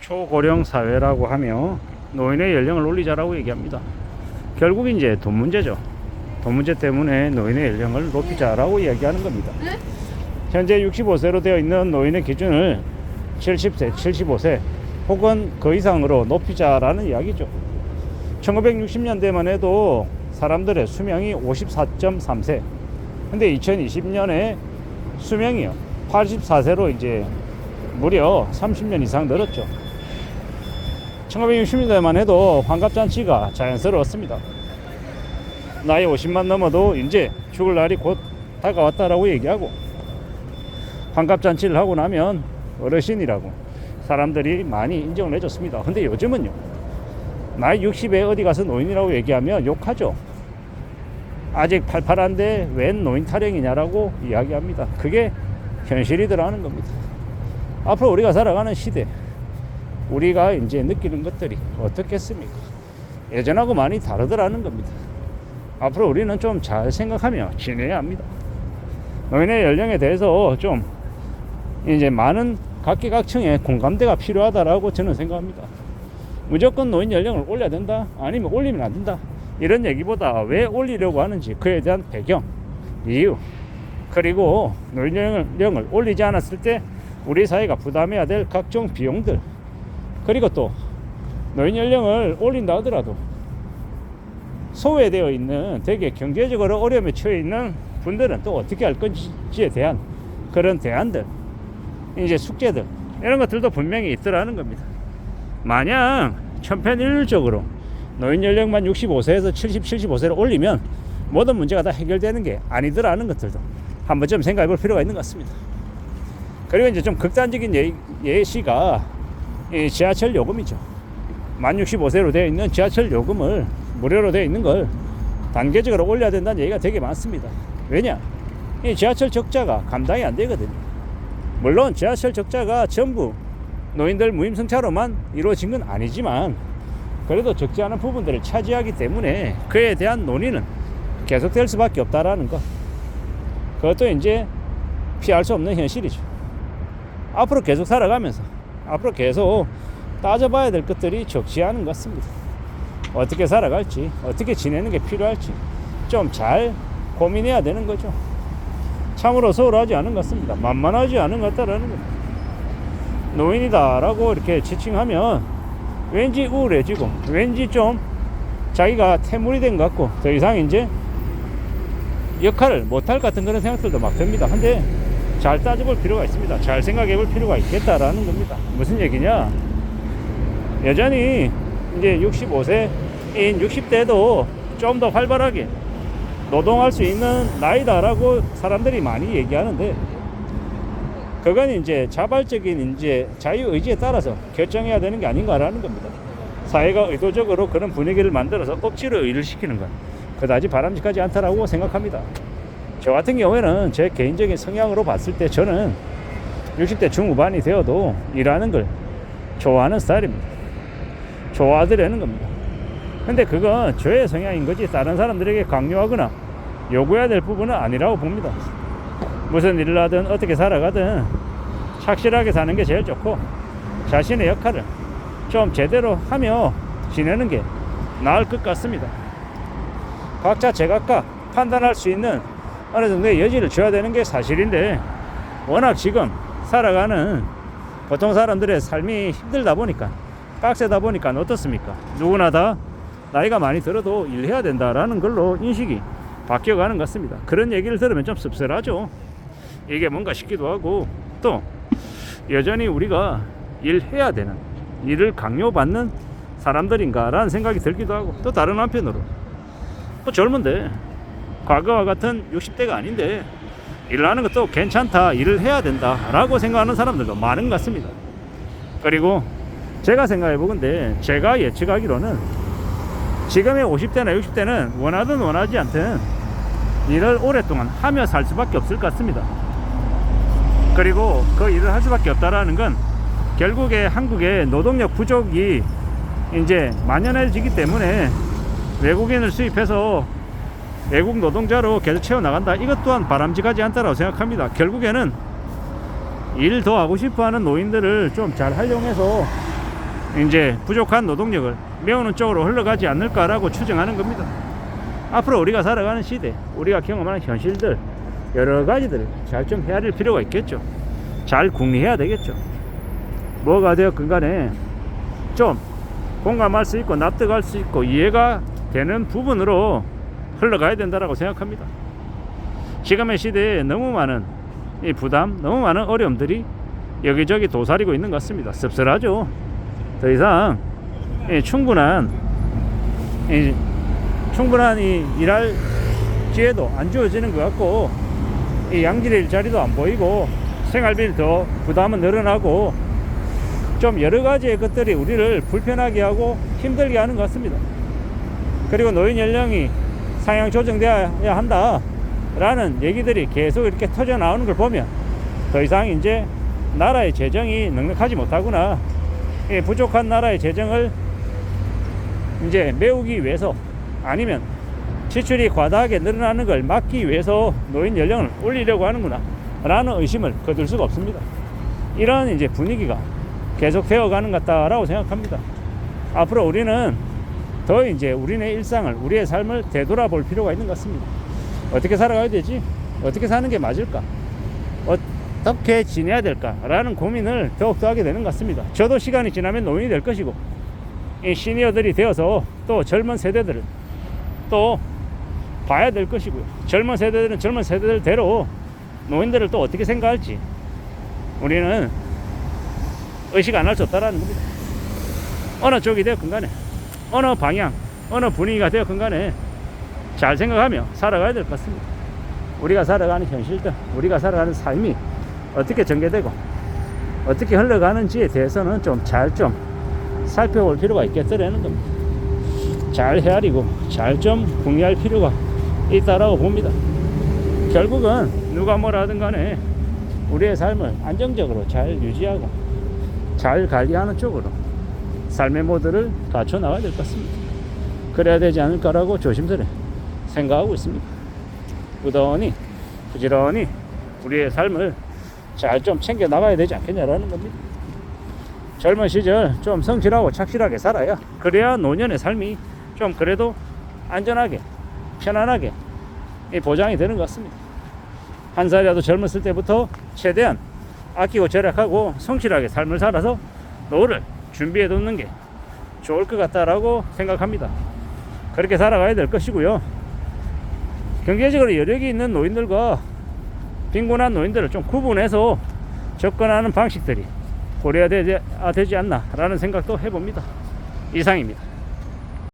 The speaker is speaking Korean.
초고령 사회라고 하며 노인의 연령을 올리자라고 얘기합니다. 결국 이제 돈 문제죠. 돈 문제 때문에 노인의 연령을 높이자라고 이야기하는 겁니다. 현재 65세로 되어 있는 노인의 기준을 70세, 75세 혹은 그 이상으로 높이자라는 이야기죠. 1960년대만 해도 사람들의 수명이 54.3세. 근데 2020년에 수명이요 84세로 이제 무려 30년 이상 늘었죠. 1960년대만 해도 환갑잔치가 자연스러웠습니다. 나이 50만 넘어도 이제 죽을 날이 곧 다가왔다라고 얘기하고, 환갑잔치를 하고 나면 어르신이라고 사람들이 많이 인정을 해줬습니다. 근데 요즘은요, 나이 60에 어디 가서 노인이라고 얘기하면 욕하죠. 아직 팔팔한데 웬 노인 타령이냐라고 이야기합니다. 그게 현실이더라는 겁니다. 앞으로 우리가 살아가는 시대, 우리가 이제 느끼는 것들이 어떻겠습니까? 예전하고 많이 다르더라는 겁니다. 앞으로 우리는 좀 잘 생각하며 지내야 합니다. 노인의 연령에 대해서 좀 이제 많은 각계각층의 공감대가 필요하다라고 저는 생각합니다. 무조건 노인 연령을 올려야 된다, 아니면 올리면 안 된다, 이런 얘기보다 왜 올리려고 하는지, 그에 대한 배경, 이유, 그리고 노인 연령을 올리지 않았을 때 우리 사회가 부담해야 될 각종 비용들, 그리고 또 노인 연령을 올린다 하더라도 소외되어 있는, 되게 경제적으로 어려움에 처해 있는 분들은 또 어떻게 할 건지에 대한 그런 대안들, 이제 숙제들, 이런 것들도 분명히 있더라는 겁니다. 마냥 천편일률적으로 노인 연령만 65세에서 70, 75세로 올리면 모든 문제가 다 해결되는 게 아니더라는 것들도 한 번쯤 생각해 볼 필요가 있는 것 같습니다. 그리고 이제 좀 극단적인 예시가 이 지하철 요금이죠. 만 65세로 되어 있는 지하철 요금을 무료로 되어 있는 걸 단계적으로 올려야 된다는 얘기가 되게 많습니다. 왜냐? 이 지하철 적자가 감당이 안 되거든요. 물론 지하철 적자가 전부 노인들 무임승차로만 이루어진 건 아니지만, 그래도 적지 않은 부분들을 차지하기 때문에 그에 대한 논의는 계속될 수밖에 없다라는 것, 그것도 이제 피할 수 없는 현실이죠. 앞으로 계속 살아가면서 앞으로 계속 따져봐야 될 것들이 적지 않은 것 같습니다. 어떻게 살아갈지, 어떻게 지내는 게 필요할지 좀 잘 고민해야 되는 거죠. 참으로 소홀하지 않은 것 같습니다. 만만하지 않은 것 같다라는 겁니다. 노인이다 라고 이렇게 지칭하면 왠지 우울해지고, 왠지 좀 자기가 태물이 된 것 같고, 더 이상 이제 역할을 못할 것 같은 그런 생각들도 막 듭니다. 근데 잘 따져볼 필요가 있습니다. 잘 생각해 볼 필요가 있겠다라는 겁니다. 무슨 얘기냐? 여전히 이제 65세인 60대도 좀 더 활발하게 노동할 수 있는 나이다라고 사람들이 많이 얘기하는데, 그건 이제 자발적인 이제 자유의지에 따라서 결정해야 되는 게 아닌가라는 겁니다. 사회가 의도적으로 그런 분위기를 만들어서 억지로 일을 시키는 건 그다지 바람직하지 않다라고 생각합니다. 저 같은 경우에는 제 개인적인 성향으로 봤을 때 저는 60대 중후반이 되어도 일하는 걸 좋아하는 스타일입니다. 좋아하더라는 겁니다. 근데 그건 저의 성향인 거지 다른 사람들에게 강요하거나 요구해야 될 부분은 아니라고 봅니다. 무슨 일을 하든 어떻게 살아가든 착실하게 사는 게 제일 좋고, 자신의 역할을 좀 제대로 하며 지내는 게 나을 것 같습니다. 각자 제각각 판단할 수 있는 어느 정도의 여지를 줘야 되는 게 사실인데, 워낙 지금 살아가는 보통 사람들의 삶이 힘들다 보니까, 빡세다 보니까 어떻습니까? 누구나 다 나이가 많이 들어도 일해야 된다라는 걸로 인식이 바뀌어가는 것 같습니다. 그런 얘기를 들으면 좀 씁쓸하죠. 이게 뭔가 싶기도 하고, 또 여전히 우리가 일해야 되는, 일을 강요받는 사람들인가 라는 생각이 들기도 하고, 또 다른 한편으로 또 젊은데 과거와 같은 60대가 아닌데 일을 하는 것도 괜찮다, 일을 해야 된다 라고 생각하는 사람들도 많은 것 같습니다. 그리고 제가 생각해 보건데, 제가 예측하기로는 지금의 50대나 60대는 원하든 원하지 않든 일을 오랫동안 하며 살 수밖에 없을 것 같습니다. 그리고 그 일을 할 수밖에 없다라는 건 결국에 한국의 노동력 부족이 이제 만연해지기 때문에 외국인을 수입해서 외국 노동자로 계속 채워나간다, 이것 또한 바람직하지 않다고 생각합니다. 결국에는 일 더 하고 싶어하는 노인들을 좀 잘 활용해서 이제 부족한 노동력을 메우는 쪽으로 흘러가지 않을까라고 추정하는 겁니다. 앞으로 우리가 살아가는 시대, 우리가 경험하는 현실들 여러 가지들 잘 좀 헤아릴 필요가 있겠죠. 잘 궁리해야 되겠죠. 뭐가 되었건 간에 좀 공감할 수 있고 납득할 수 있고 이해가 되는 부분으로 흘러가야 된다라고 생각합니다. 지금의 시대에 너무 많은 이 부담, 너무 많은 어려움들이 여기저기 도사리고 있는 것 같습니다. 씁쓸하죠. 더 이상 충분한 이 일할 기회도 안 주어지는 것 같고, 이 양질의 일자리도 안 보이고, 생활비는 더 부담은 늘어나고, 좀 여러 가지의 것들이 우리를 불편하게 하고 힘들게 하는 것 같습니다. 그리고 노인 연령이 상향 조정되어야 한다 라는 얘기들이 계속 이렇게 터져 나오는 걸 보면 더 이상 이제 나라의 재정이 넉넉하지 못하구나, 이 부족한 나라의 재정을 이제 메우기 위해서, 아니면 지출이 과다하게 늘어나는 걸 막기 위해서 노인 연령을 올리려고 하는구나 라는 의심을 거둘 수가 없습니다. 이런 이제 분위기가 계속 되어가는 것 같다라고 생각합니다. 앞으로 우리는 더 이제 우리의 일상을, 우리의 삶을 되돌아볼 필요가 있는 것 같습니다. 어떻게 살아가야 되지? 어떻게 사는 게 맞을까? 어떻게 지내야 될까? 라는 고민을 더욱더 하게 되는 것 같습니다. 저도 시간이 지나면 노인이 될 것이고, 이 시니어들이 되어서 또 젊은 세대들을 또 봐야 될 것이고요. 젊은 세대들은 젊은 세대들대로 노인들을 또 어떻게 생각할지 우리는 의식 안 할 수 없다라는 겁니다. 어느 쪽이 되었건 간에, 어느 방향, 어느 분위기가 되었건 간에 잘 생각하며 살아가야 될 것 같습니다. 우리가 살아가는 현실들, 우리가 살아가는 삶이 어떻게 전개되고 어떻게 흘러가는지에 대해서는 잘 살펴볼 필요가 있겠더라는 겁니다. 잘 헤아리고 잘 좀 궁리할 필요가 있다라고 봅니다. 결국은 누가 뭐라 하든 간에 우리의 삶을 안정적으로 잘 유지하고 잘 관리하는 쪽으로 삶의 모드를 갖춰 나가야 될 것 같습니다. 그래야 되지 않을까라고 조심스레 생각하고 있습니다. 부지런히 우리의 삶을 잘 좀 챙겨 나가야 되지 않겠냐라는 겁니다. 젊은 시절 좀 성실하고 착실하게 살아야, 그래야 노년의 삶이 좀 그래도 안전하게 편안하게 보장이 되는 것 같습니다. 한 살이라도 젊었을 때부터 최대한 아끼고 절약하고 성실하게 삶을 살아서 노후를 준비해 놓는 게 좋을 것 같다라고 생각합니다. 그렇게 살아가야 될 것이고요. 경제적으로 여력이 있는 노인들과 빈곤한 노인들을 좀 구분해서 접근하는 방식들이 고려해야 되지 않나 라는 생각도 해봅니다. 이상입니다.